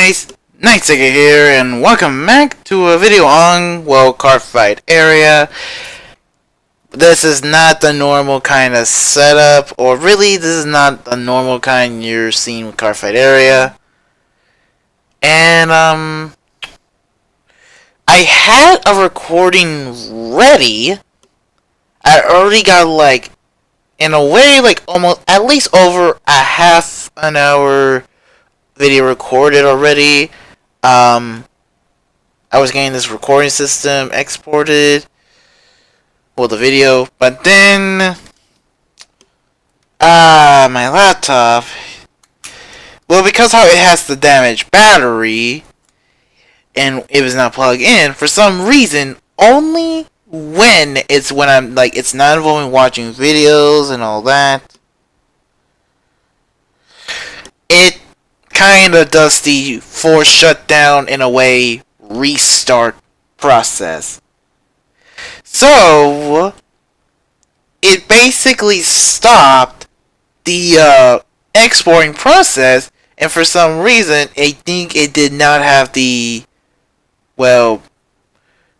guys, KnightSeeker here, and welcome back to a video on, well, car fight area. This is not the normal kind of setup, or really, this is not the normal kind you're seeing with car fight area. And, I had a recording ready. I already got, like, in a way, like, almost, at least over a half an hour video recorded already. I was getting this recording system exported, well, the video, but then my laptop, well, because how it has the damaged battery and it was not plugged in, for some reason, only when I'm like, it's not involving watching videos and all that, it kinda does the force shutdown, in a way, restart process. So it basically stopped the exporting process, and for some reason I think it did not have the, well,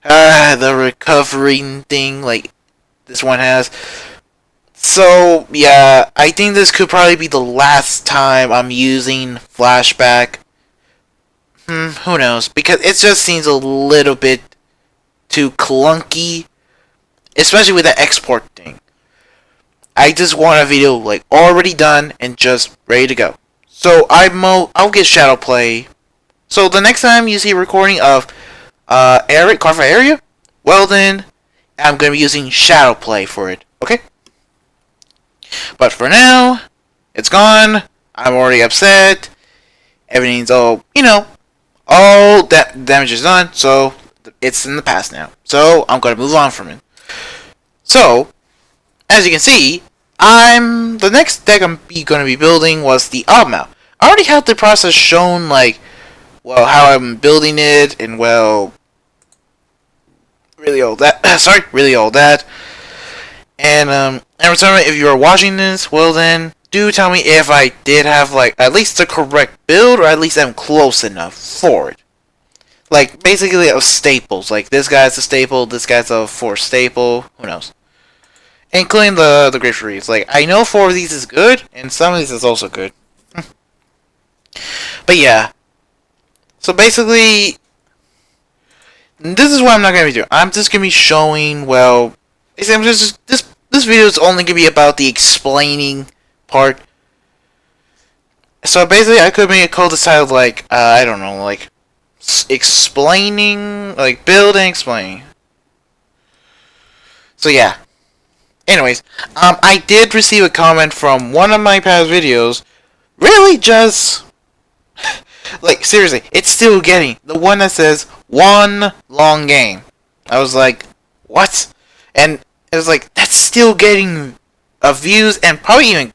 the recovery thing like this one has. So, yeah, I think this could probably be the last time I'm using flashback. Who knows? Because it just seems a little bit too clunky, especially with the export thing. I just want a video, like, already done and just ready to go. So, I'll get Shadow Play. So, the next time you see a recording of Car Fight Area, well then, I'm going to be using Shadow Play for it, okay? But for now, it's gone. I'm already upset. Everything's all, all that damage is done, so it's in the past now. So I'm gonna move on from it. So, as you can see, the next deck I'm gonna be building was the Oddmouth. I already have the process shown, like, well, how I'm building it, and well, really all that. Sorry, really all that. And if you are watching this, well then, do tell me if I did have, like, at least the correct build, or at least I'm close enough for it. Like, basically of staples. Like, this guy's a staple, this guy's a 4 staple, who knows. Including the Great Freeze. Like, I know 4 of these is good, and some of these is also good. But yeah. So basically, this is what I'm not going to be doing. I'm just going to be showing, well, this video is only going to be about the explaining part. So basically, I could make a cul-de-sac, like, I don't know, like, explaining, like, building, explaining. So yeah. Anyways, I did receive a comment from one of my past videos, really just, like, seriously, it's still getting, the one that says, one long game. I was like, what? And it was like, that's still getting views, and probably even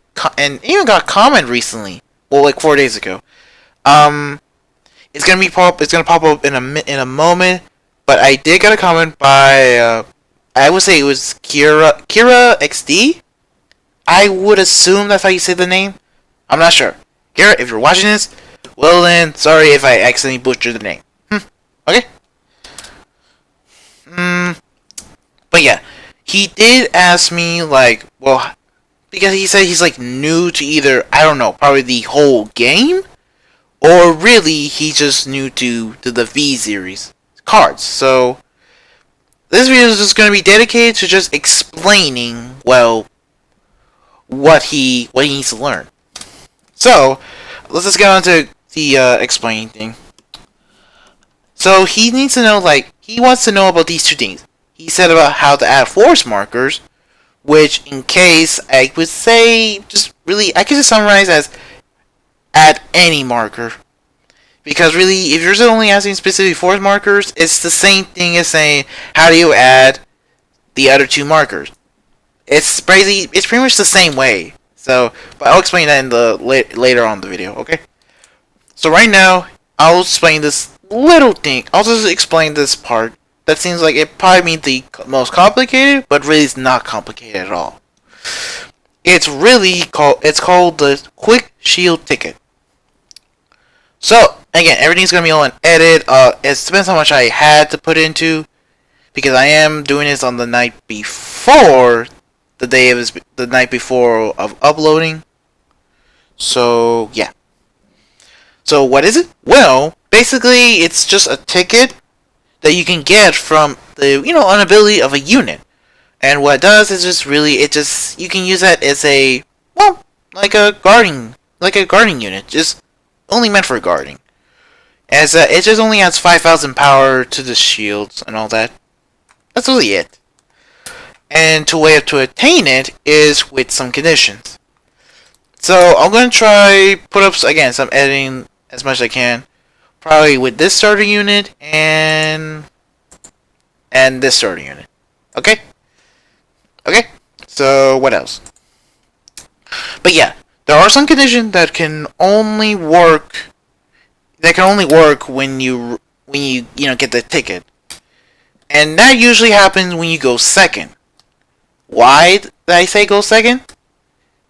got a comment recently. Well, like 4 days ago. It's gonna pop up in a moment. But I did get a comment by I would say it was Kira XD. I would assume that's how you say the name. I'm not sure. Kira, if you're watching this, well then, sorry if I accidentally butchered the name. Okay. But yeah. He did ask me, like, well, because he said he's, like, new to either, I don't know, probably the whole game, or really, he's just new to the V-Series cards. So, this video is just going to be dedicated to just explaining, well, what he needs to learn. So, let's just get on to the explaining thing. So, he needs to know, like, he wants to know about these two things. He said about how to add force markers, which, in case, I would say, I could just summarize as add any marker. Because really, if you're just only asking specific force markers, it's the same thing as saying, how do you add the other 2 markers? It's pretty much the same way. So, but I'll explain that in the later on in the video, okay? So right now, I'll explain this little thing. I'll just explain this part. That seems like it probably means the most complicated, but really it's not complicated at all. It's called the Quick Shield Ticket. So, again, everything's gonna be on edit. It depends how much I had to put into, because I am doing this on the night before the night before of uploading. So yeah. So what is it? Well, basically it's just a ticket that you can get from the unability of a unit. And what it does is you can use that as a, well, like a guarding unit, just only meant for guarding. As it just only adds 5,000 power to the shields and all that. That's really it. And the way to attain it is with some conditions. So I'm going to try put up again some editing as much as I can. Probably with this starter unit and this starter unit. Okay? Okay? So what else? But yeah, there are some conditions that can only work when you get the ticket. And that usually happens when you go second. Why did I say go second?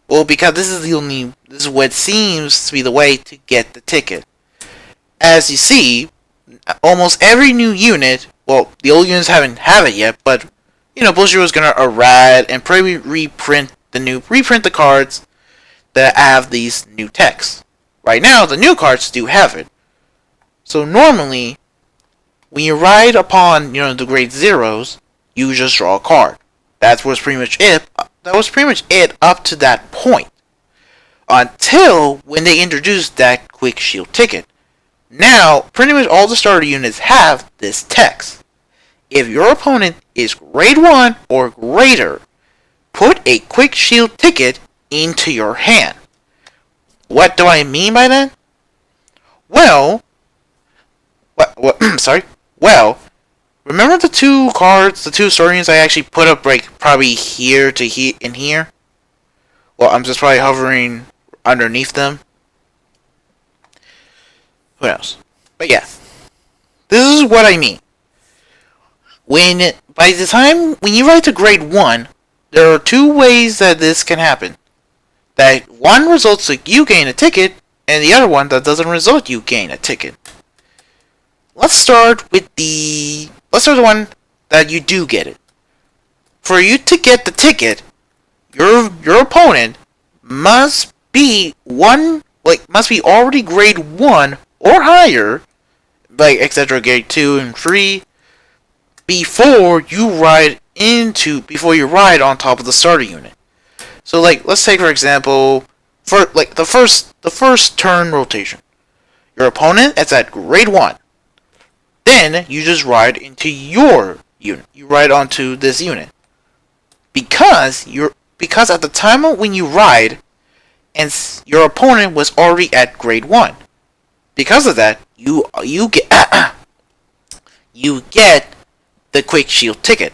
Well, because this is what seems to be the way to get the ticket. As you see, almost every new unit, well, the old units haven't have it yet, but Bullshit is gonna arrive and probably reprint the cards that have these new texts. Right now, the new cards do have it. So normally, when you ride upon the grade zeros, you just draw a card. That was pretty much it. That was pretty much it up to that point. Until when they introduced that quick shield ticket. Now, pretty much all the starter units have this text. If your opponent is grade 1 or greater, put a quick shield ticket into your hand. What do I mean by that? Well, sorry. Well, remember the two starter units I actually put up probably here to here and here? Well, I'm just probably hovering underneath them. Who knows? But yeah. This is what I mean. By the time when you ride to grade 1, there are two ways that this can happen. That one results in you gain a ticket, and the other one that doesn't result you gain a ticket. Let's start with the one that you do get it. For you to get the ticket, your opponent must be already grade 1 or higher, like etc. grade 2 and 3, before you ride on top of the starter unit. So let's take for example, for the first turn rotation. Your opponent is at grade 1. Then you just ride into your unit. You ride onto this unit. Because at the time of when you ride, and your opponent was already at grade 1. Because of that, you get you get the quick shield ticket.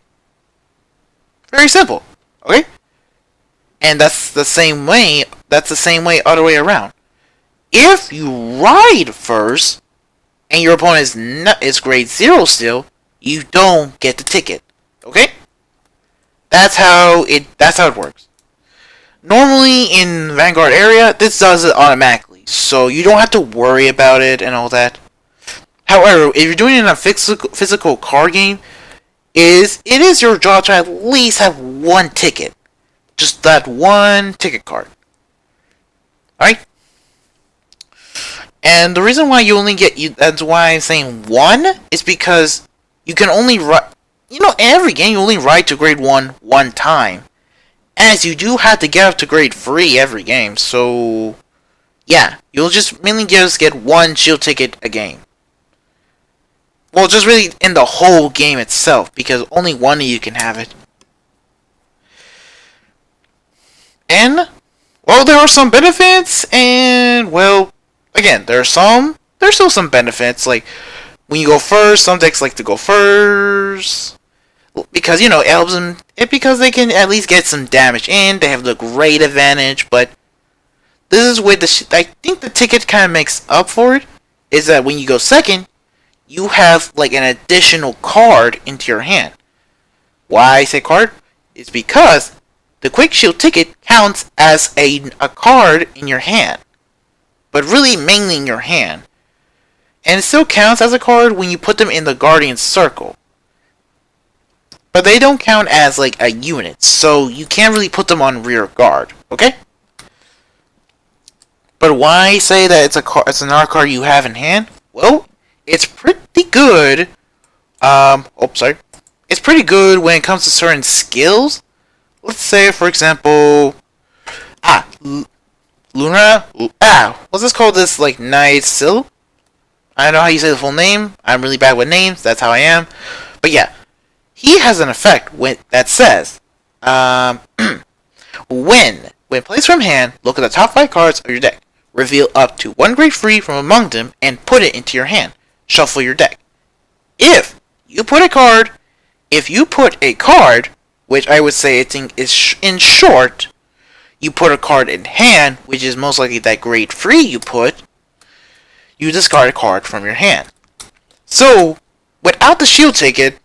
Very simple. Okay? And that's the same way other way around. If you ride first and your opponent is grade 0 still, you don't get the ticket. Okay? That's how it works. Normally in Vanguard area, this does it automatically, so you don't have to worry about it and all that. However, if you're doing it in a physical card game, it is your job to at least have one ticket. Just that one ticket card. Alright? And the reason why that's why I'm saying 1 is because you can only ride, in every game you only ride to grade 1 one time. As you do have to get up to grade 3 every game, so yeah, you'll just mainly get one shield ticket a game. Well, just really in the whole game itself, because only one of you can have it. And, well, there are some benefits, and, well, again, there's still some benefits, like, when you go first, some decks like to go first, because, it helps them, because they can at least get some damage in, they have the great advantage, but this is where I think the ticket kind of makes up for it, is that when you go second, you have, an additional card into your hand. Why I say card? Is because the quick shield ticket counts as a card in your hand. But really mainly in your hand. and it still counts as a card when you put them in the Guardian Circle. But they don't count as like a unit, so you can't really put them on rear guard, okay? But why say that it's another card you have in hand? Well, it's pretty good. It's pretty good when it comes to certain skills. Let's say, for example, what's this called? This like KnightSeeker? I don't know how you say the full name. I'm really bad with names. That's how I am. But yeah, he has an effect that says, when placed from hand, look at the top 5 cards of your deck. Reveal up to 1 grade free from among them and put it into your hand. Shuffle your deck. If you put a card, which I would say is in short, you put a card in hand, which is most likely that grade free you discard a card from your hand. So, without the shield ticket,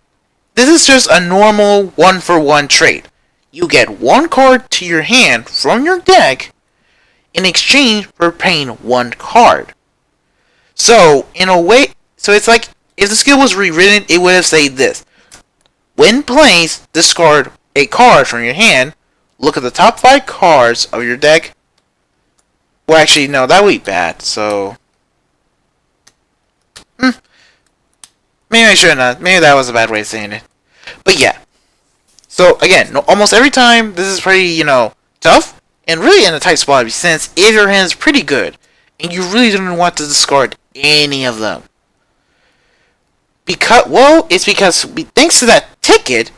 this is just a normal 1-for-1 trade. You get 1 card to your hand from your deck in exchange for paying 1 card. So, in a way, it's like, if the skill was rewritten, it would have said this. When placed, discard a card from your hand, look at the top 5 cards of your deck. Well, actually, no, that would be bad, so... Maybe I should not. Maybe that was a bad way of saying it. But yeah. So, again, almost every time, this is pretty, tough. And really in a tight spot, since if your hand's pretty good, and you really don't want to discard any of them. It's because thanks to that ticket,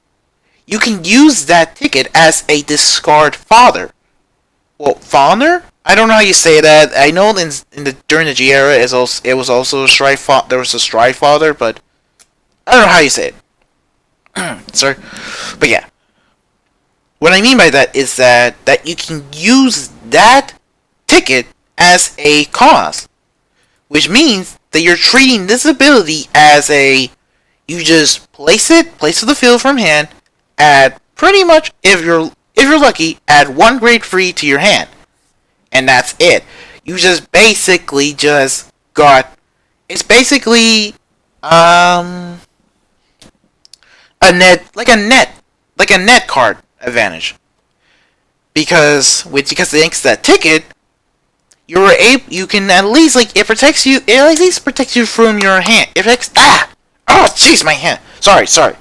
you can use that ticket as a discard fodder. Well, fodder? I don't know how you say that. I know during the G era, it was also a strife. There was a strife fodder, but I don't know how you say it. Sorry, but yeah. What I mean by that is that you can use that ticket as a cost, which means that you're treating this ability as you just place to the field from hand, add pretty much, if you're lucky, add 1 grade free to your hand, and that's it. You just basically it's basically a net card advantage, because thanks to that ticket, you can at least it protects you. It at least protects you from your hand. It protects jeez, my hand. Sorry. Sorry,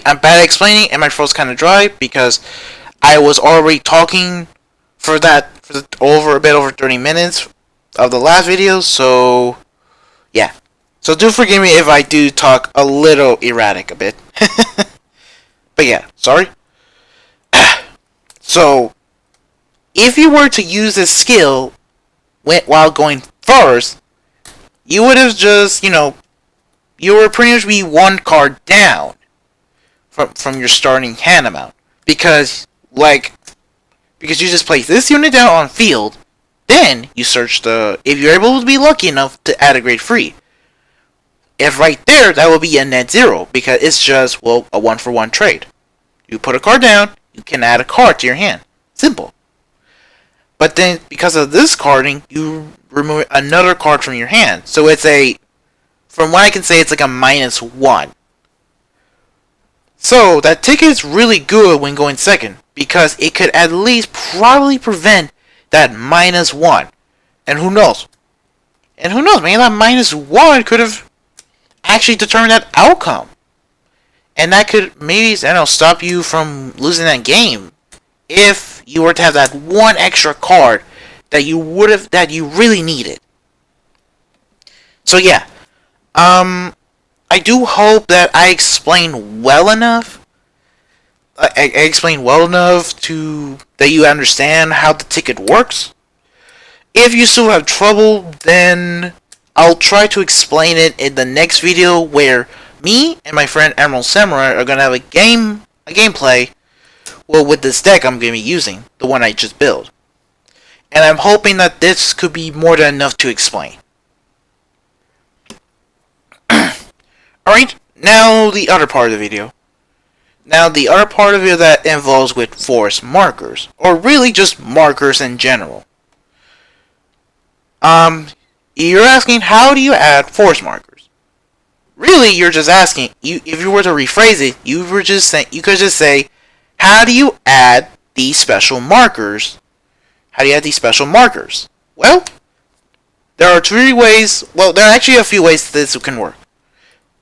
I'm bad at explaining, and my throat's kind of dry because I was already talking for a bit over 30 minutes of the last video. So yeah. So do forgive me if I do talk a little erratic a bit. But yeah, sorry. So, if you were to use this skill while going first, you would have just, you would pretty much be 1 card down from your starting hand amount. Because you just place this unit down on field, then you search if you're able to be lucky enough to add a grade free. If right there, that would be a net 0, because it's just, a 1-for-1 trade. You put a card down, you can add a card to your hand. Simple. But then, because of this carding, you remove another card from your hand. So it's from what I can say, it's like a -1. So, that ticket is really good when going second, because it could at least probably prevent that -1. And who knows? Maybe that -1 could have actually determine that outcome, and that could maybe stop you from losing that game if you were to have that 1 extra card that you really needed. So yeah, I do hope that I explained well enough. I explained well enough that you understand how the ticket works. If you still have trouble, then I'll try to explain it in the next video, where me and my friend Emerald Samurai are going to have a gameplay with this deck I'm going to be using, the one I just built. And I'm hoping that this could be more than enough to explain. Alright, now the other part of the video. That involves with force markers, or really just markers in general. You're asking, how do you add force markers? Really, you're just asking. If you were to rephrase it, you could just say, how do you add these special markers? How do you add these special markers? Well, there are three ways. Well, there are actually a few ways this can work.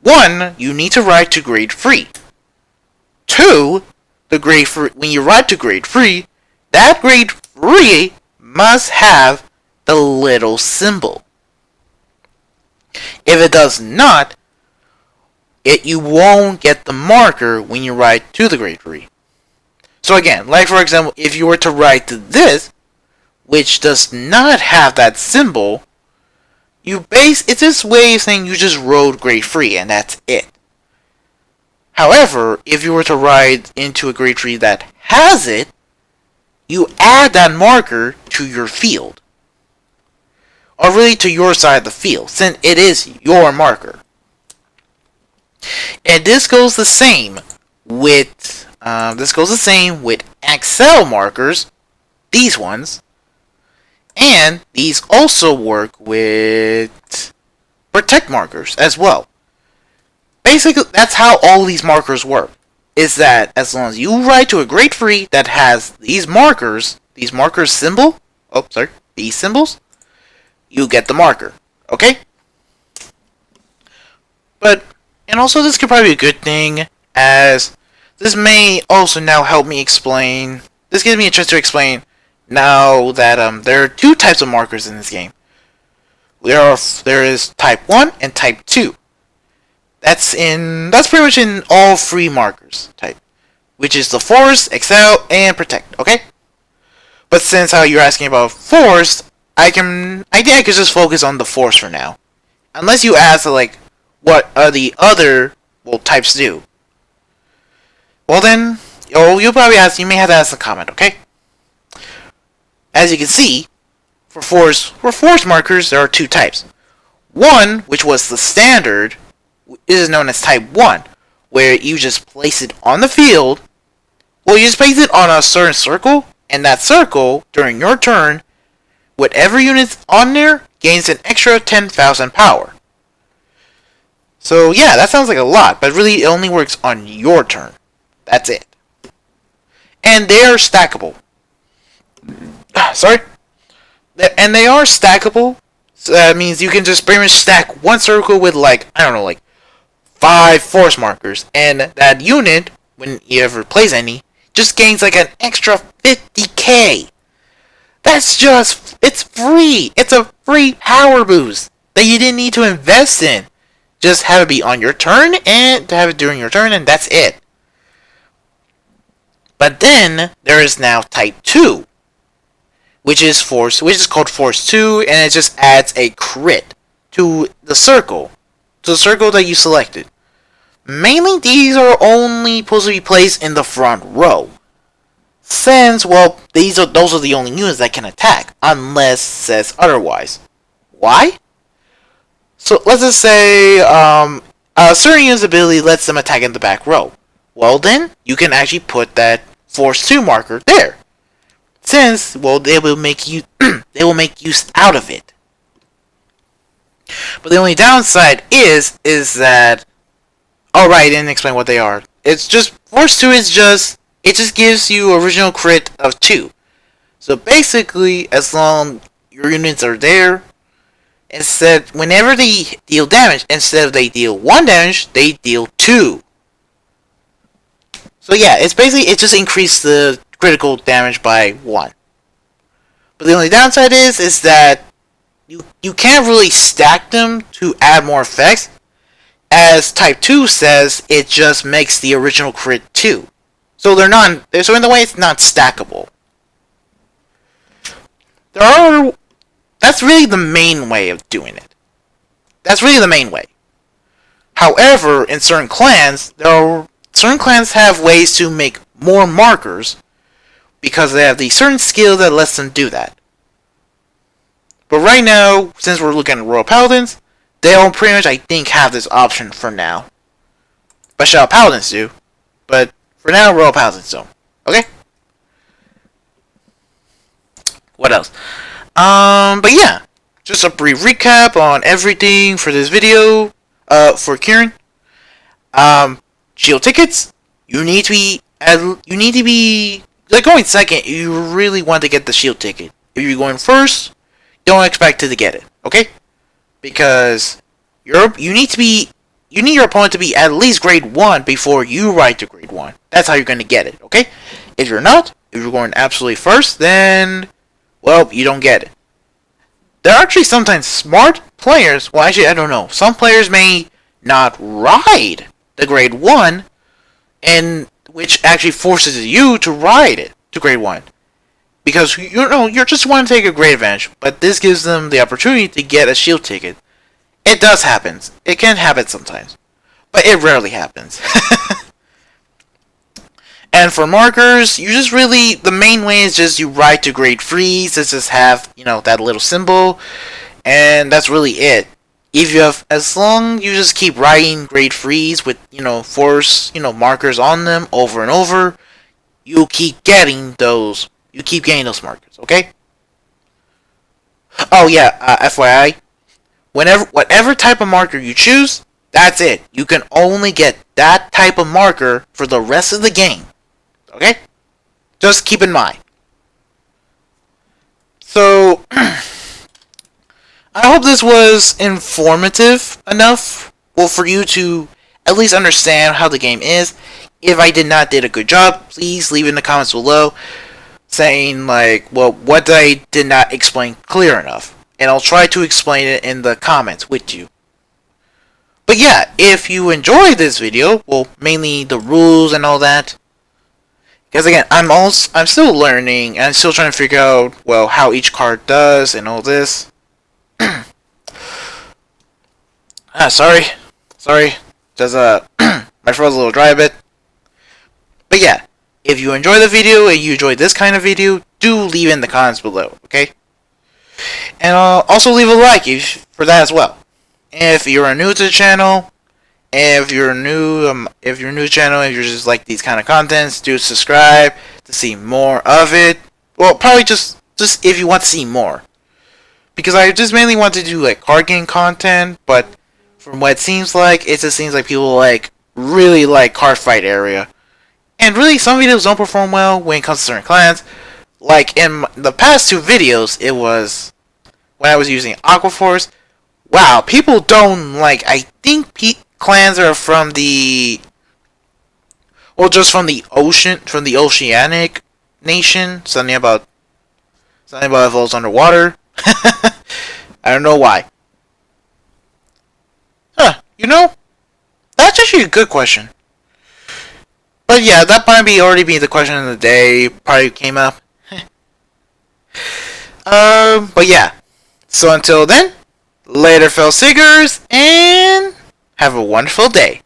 One, you need to write to grade free. Two, when you write to grade free, that grade free must have the little symbol. If it does not, you won't get the marker when you write to the grade free. So again, like for example, if you were to write to this, which does not have that symbol, it's this way of saying you just wrote grade free and that's it. However, if you were to write into a grade tree that has it, you add that marker to your field. Or really to your side of the field, since it is your marker. And this goes the same with Excel markers, these ones, and these also work with protect markers as well. Basically, that's how all these markers work. Is that as long as you write to a grade free that has these markers symbol, these symbols, you get the marker. Okay? And also this could probably be a good thing, as this may also now help me explain. This gives me a chance to explain now that there are two types of markers in this game. There is type 1 and type 2. That's pretty much in all three markers type, which is the force, excel, and protect. Okay, but since you're asking about force, I think I could just focus on the force for now, unless you ask like what are the other types do. Well then, you'll probably you may have to ask a comment. Okay, as you can see, for force markers there are two types. One, which was the standard, is known as type 1, where you just place it on the field. Well, you just place it on a certain circle, and that circle, during your turn, whatever unit's on there gains an extra 10,000 power. So yeah, that sounds like a lot, but really it only works on your turn. That's it. And they are stackable. And they are stackable, so that means you can just pretty much stack one circle with like 5 force markers, and that unit, when you ever plays any, just gains like an extra 50k. It's free. It's a free power boost that you didn't need to invest in. Just have it be on your turn and to have it during your turn, and that's it. But then there is now type 2, which is called force 2, and it just adds a crit to the circle. To the circle that you selected. Mainly these are only supposed to be placed in the front row. Since, those are the only units that can attack, unless says otherwise. Why? So let's just say a certain unit's ability lets them attack in the back row. Well then, you can actually put that force 2 marker there. Since, they will make use out of it. But the only downside is that... Alright, I didn't explain what they are. It's just... Force 2 is just... It just gives you original crit of 2. So basically, as long your units are there, whenever they deal damage, instead of they deal 1 damage, they deal 2. So yeah, it just increased the critical damage by 1. But the only downside is that you can't really stack them to add more effects. As type 2 says, it just makes the original crit 2. So in the way it's not stackable. That's really the main way of doing it. That's really the main way. However, in certain clans have ways to make more markers because they have the certain skill that lets them do that. But right now, since we're looking at Royal Paladins, they all pretty much, I think, have this option for now. But Shadow Paladins do. But for now, Royal Paladins don't. Okay? What else? But yeah. just a brief recap on everything for this video. For Kieran, shield tickets. You need to be like going second. You really want to get the shield ticket. If you're going first, don't expect to get it. Okay, because you need your opponent to be at least grade 1 before you ride to grade 1. That's how you're going to get it, okay? If you're not, if you're going absolutely first, then, well, you don't get it. There are actually sometimes smart players, well, actually, I don't know. Some players may not ride the grade 1, and which actually forces you to ride it to grade 1. Because, you just want to take a grade advantage, but this gives them the opportunity to get a shield ticket. It does happen. It can happen sometimes. But it rarely happens. And for markers, you just really, the main way is just you ride to grade 3s. It's just have, that little symbol. And that's really it. If you have, as long you just keep riding grade 3s with, force, markers on them over and over, you'll keep getting those. You keep getting those markers, okay? Oh yeah, FYI. Whatever type of marker you choose, that's it. You can only get that type of marker for the rest of the game. Okay? Just keep in mind. So, I hope this was informative enough, for you to at least understand how the game is. If I did not did a good job, please leave in the comments below saying, what I did not explain clear enough. And I'll try to explain it in the comments with you. But yeah, if you enjoyed this video, mainly the rules and all that, because again, I'm still learning, and I'm still trying to figure out, how each card does and all this. Sorry, just my throat's a little dry a bit. But yeah, if you enjoy the video and you enjoy this kind of video, do leave in the comments below, okay? And also leave a like for that as well. If you're new to the channel, if you're new to the channel, if you're just like these kind of contents, do subscribe to see more of it. Well, probably just if you want to see more, because I just mainly want to do card game content. But from what it seems like, people really like card fight area, and really some videos don't perform well when it comes to certain clans. Like in the past 2 videos, it was when I was using Aquaforce. Wow, people don't I think clans are from the, just from the oceanic nation. Something about if it was underwater. I don't know why. Huh? That's actually a good question. But yeah, that might already be the question of the day. Probably came up. But yeah. So until then, later, fellow seekers, and have a wonderful day.